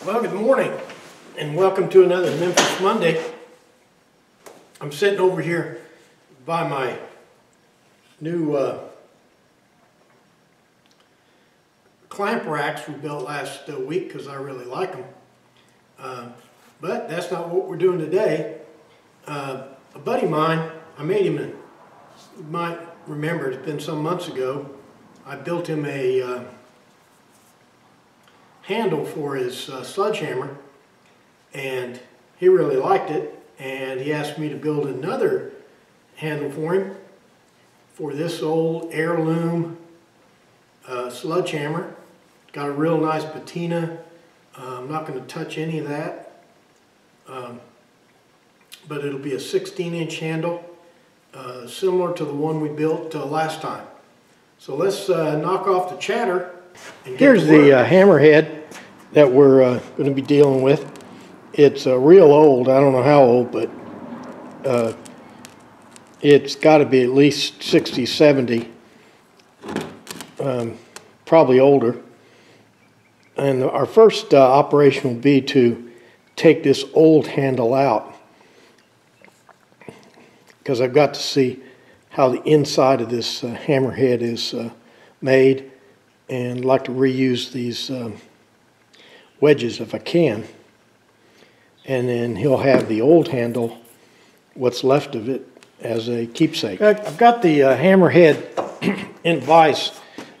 Well, good morning and welcome to another Memphis Monday. I'm sitting over here by my new clamp racks we built last week because I really like them. But that's not what we're doing today. A buddy of mine, I made him you might remember, it's been some months ago, I built him a handle for his sledgehammer, and he really liked it, and he asked me to build another handle for him for this old heirloom sledgehammer. Got a real nice patina. I'm not going to touch any of that, but it'll be a 16-inch handle, similar to the one we built last time. So let's knock off the chatter. Here's the hammerhead that we're going to be dealing with. It's real old. I don't know how old, but it's got to be at least 60, 70, probably older. And our first operation will be to take this old handle out, because I've got to see how the inside of this hammerhead is made, and I'd like to reuse these wedges if I can. And then he'll have the old handle, what's left of it, as a keepsake. I've got the hammerhead in vise,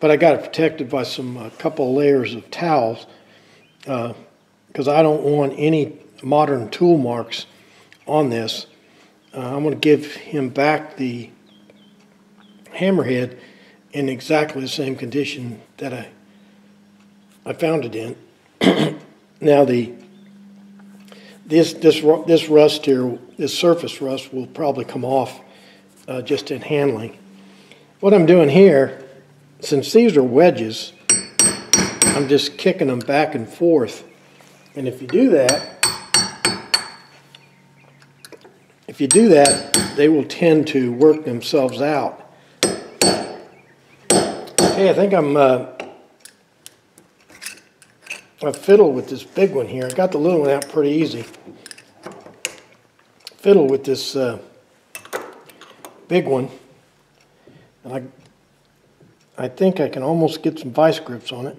but I got it protected by some couple of layers of towels, because I don't want any modern tool marks on this. I'm going to give him back the hammerhead in exactly the same condition that I found it in. Now this rust here, this surface rust, will probably come off just in handling. What I'm doing here, since these are wedges, I'm just kicking them back and forth. And if you do that, they will tend to work themselves out. Okay, I think I fiddle with this big one here. I got the little one out pretty easy. Fiddle with this big one, and I think I can almost get some vice grips on it.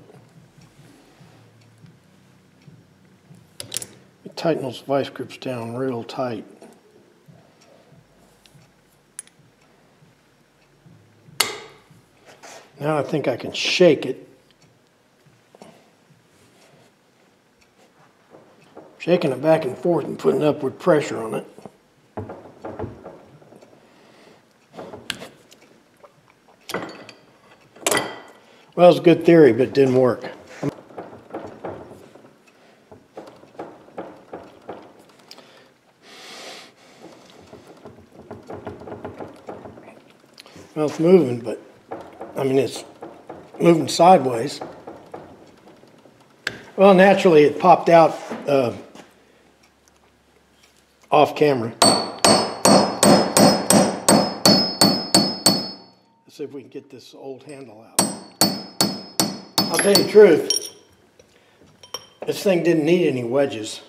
Tighten those vice grips down real tight. Now I think I can shake it. Shaking it back and forth and putting upward pressure on it. Well, it's a good theory, but it didn't work. Well, it's moving, but I mean, it's moving sideways. Well, naturally, it popped out off camera. Let's see if we can get this old handle out. I'll tell you the truth, this thing didn't need any wedges.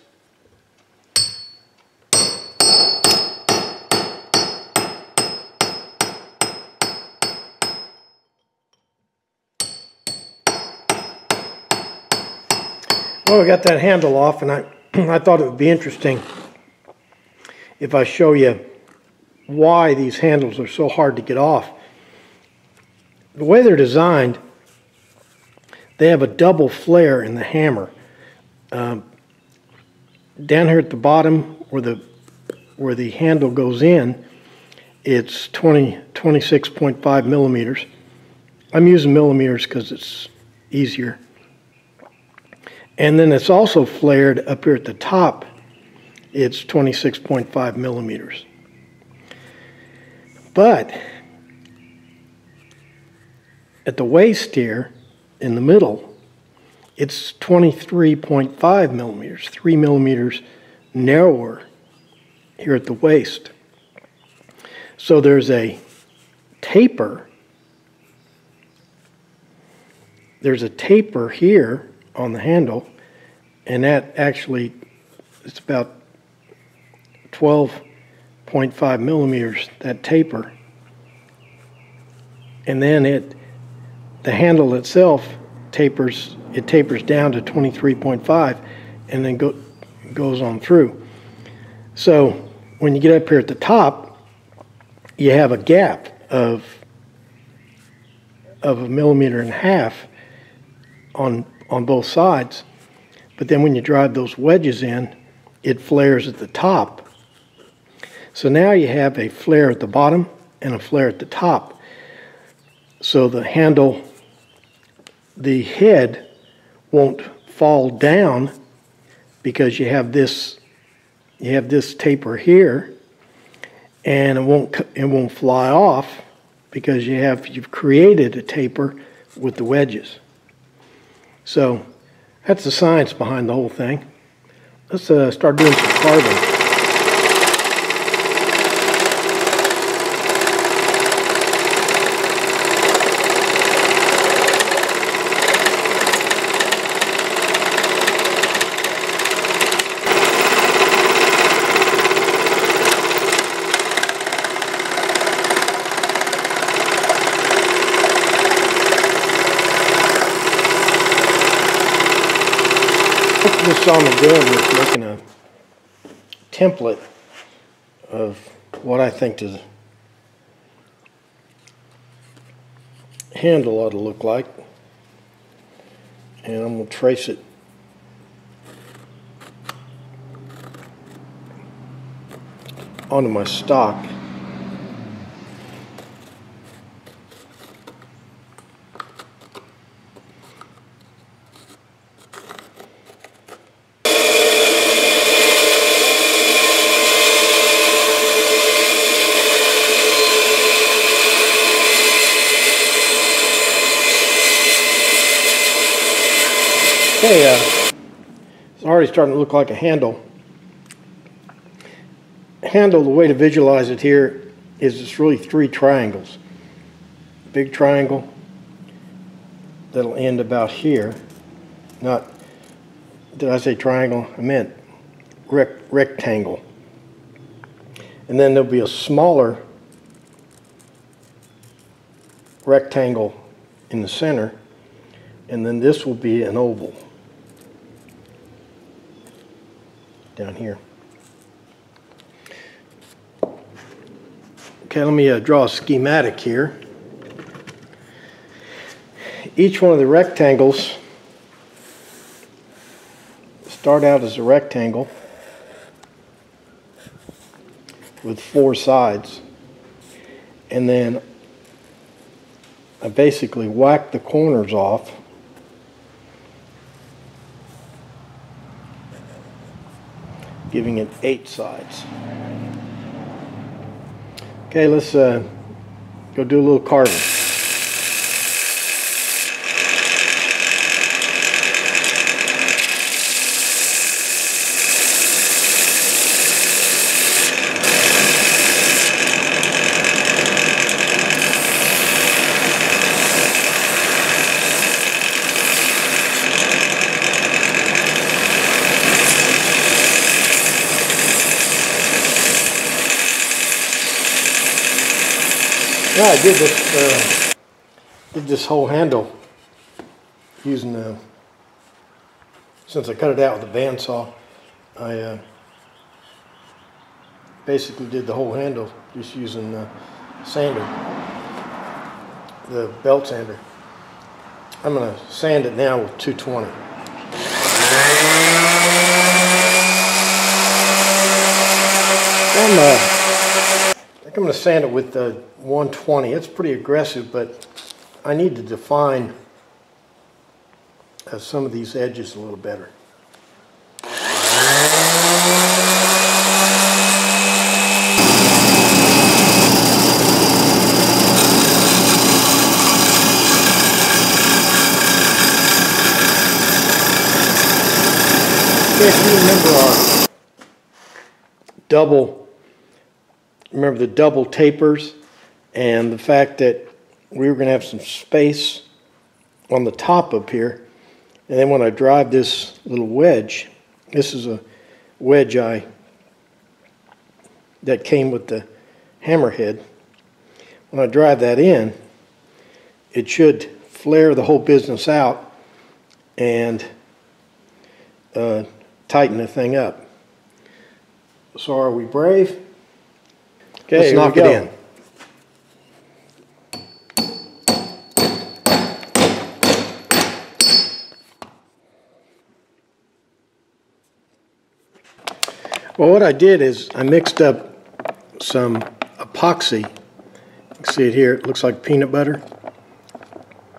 Well, we got that handle off, and I thought it would be interesting if I show you why these handles are so hard to get off. The way they're designed, they have a double flare in the hammer. Down here at the bottom where the handle goes in, it's 26.5 millimeters. I'm using millimeters because it's easier. And then it's also flared up here at the top. It's 26.5 millimeters. But at the waist here, in the middle, it's 23.5 millimeters, 3 millimeters narrower here at the waist. So there's a taper. There's a taper here on the handle, and that actually, it's about 12.5 millimeters, that taper. And then the handle itself tapers down to 23.5 and then goes on through. So when you get up here at the top, you have a gap of 1.5 millimeters on both sides. But then when you drive those wedges in, it flares at the top. So now you have a flare at the bottom and a flare at the top. So the handle, the head won't fall down because you have this taper here, and it won't fly off because you've created a taper with the wedges. So that's the science behind the whole thing. Let's start doing some carving. What you just saw me doing was making a template of what I think the handle ought to look like, and I'm going to trace it onto my stock. Okay, it's already starting to look like a handle. Handle, the way to visualize it here is it's really 3 triangles. Big triangle that'll end about here. Not, did I say triangle? I meant rectangle. And then there'll be a smaller rectangle in the center, and then this will be an oval down here. Okay, let me draw a schematic here. Each one of the rectangles start out as a rectangle with 4 sides, and then I basically whack the corners off giving it 8 sides. Okay, let's go do a little carving. Yeah, I did this whole handle using since I cut it out with a bandsaw, I basically did the whole handle just using sander, the belt sander. I'm going to sand it now with 220. I'm going to sand it with 120. It's pretty aggressive, but I need to define some of these edges a little better. If you remember the double tapers and the fact that we were going to have some space on the top up here, And then when I drive this little wedge, this is a wedge that came with the hammerhead. When I drive that in, it should flare the whole business out and tighten the thing up. So are we brave? Okay, let's knock it in. Well, what I did is I mixed up some epoxy. You can see it here. It looks like peanut butter.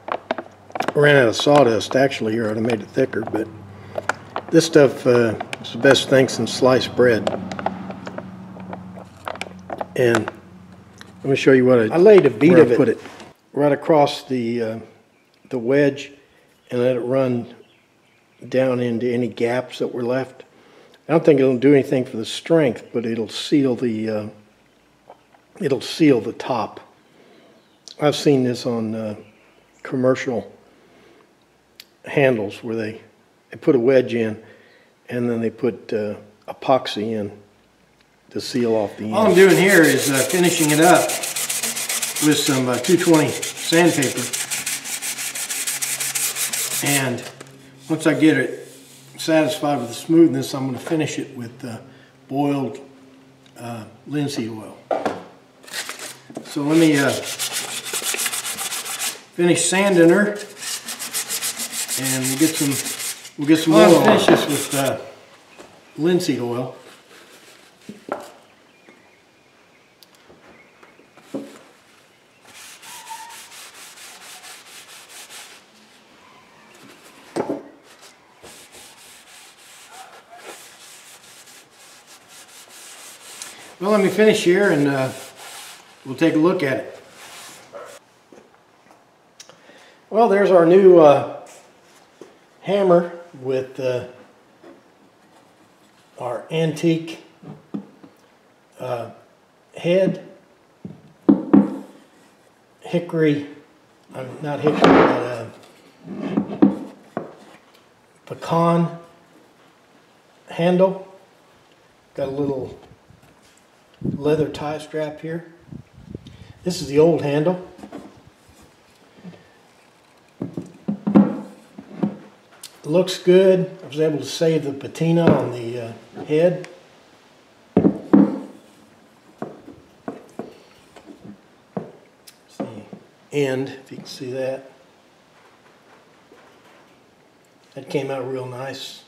I ran out of sawdust actually, or I'd have made it thicker, but this stuff is the best thing since sliced bread. And let me show you what I laid a bead of it. Put it right across the wedge and let it run down into any gaps that were left. I don't think it'll do anything for the strength, but it'll seal the top. I've seen this on commercial handles where they put a wedge in and then they put epoxy in to seal off the end. All I'm doing here is finishing it up with some 220 sandpaper, and once I get it satisfied with the smoothness, I'm going to finish it with boiled linseed oil. So let me finish sanding her, and we'll get some oil. I'll finish this with linseed oil. Well, let me finish here and we'll take a look at it. Well, there's our new hammer with our antique head, hickory, not hickory, but pecan handle. Got a little leather tie strap here. This is the old handle. Looks good. I was able to save the patina on the head. It's the end, if you can see that. That came out real nice.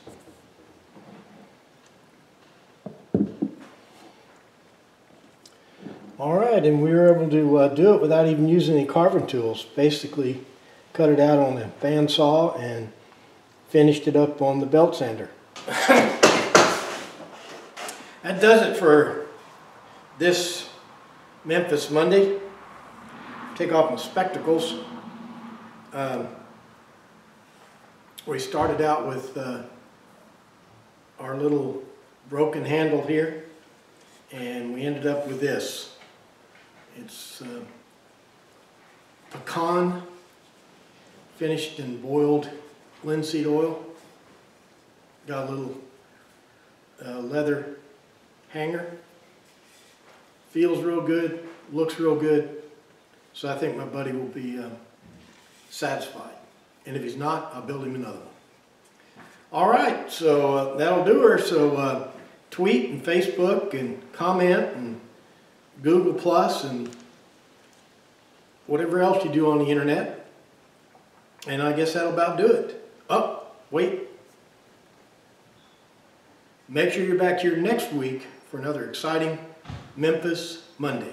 Alright, and we were able to do it without even using any carving tools. Basically cut it out on a bandsaw and finished it up on the belt sander. That does it for this Memphis Monday. Take off my spectacles. We started out with our little broken handle here, and we ended up with this. It's pecan, finished in boiled linseed oil. Got a little leather hanger. Feels real good, looks real good. So I think my buddy will be satisfied. And if he's not, I'll build him another one. All right, so that'll do her. So tweet and Facebook and comment and Google Plus and whatever else you do on the internet. And I guess that'll about do it. Oh, wait. Make sure you're back here next week for another exciting Memphis Monday.